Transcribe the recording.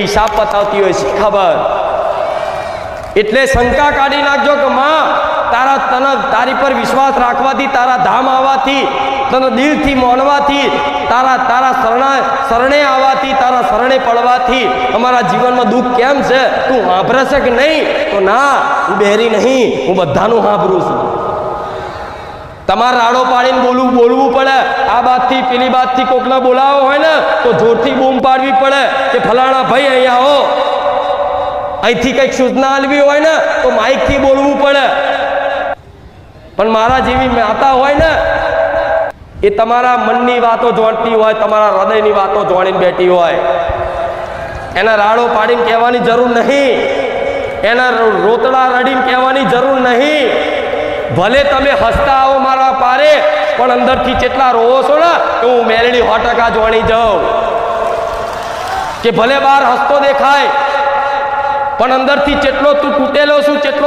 હિસાબ પતાવતી હોય છે ખબર. એટલે શંકા કાઢી નાખજો કે માં તારી પર વિશ્વાસ રાખવાથી, તારા ધામ આવવાથી, તને દિલથી માનવાથી, તારા શરણે આવવાથી, તારા શરણે પડવાથી અમારા જીવનમાં દુઃખ કેમ છે તું સાંભળે છે કે નહીં? તો ના, હું બહેરી નહીં, હું બધાનું સાંભળું છું. તમારે રાડો પાડીને બોલવું પડે. આ બાજથી પેલી બાજથી કોકને બોલાવો હોય ને તો જોરથી બૂમ પાડવી પડે કે ફલાણા ભાઈ અહીંયા આવો. અહીંથી કંઈક સૂચના આલવી હોય ને તો માઇકથી બોલવું પડે. પણ મારા જેવી માતા હોય ને એ તમારા મનની વાતો જાણતી હોય, તમારા હૃદયની વાતો જાણીને બેઠી હોય. એના રાડો પાડીને કહેવાની જરૂર નહીં, એના રોતડા રડીને કહેવાની જરૂર નહીં. ભલે તમે હસતા આવો મારા પારે, પણ અંદરથી કેટલા રોવો છો ને કે હું મેલડી 100% જાણી જાઉં. કે ભલે બહાર હસતો દેખાય પણ અંદરથી જેટલો તું તૂટેલો છું, જેટલો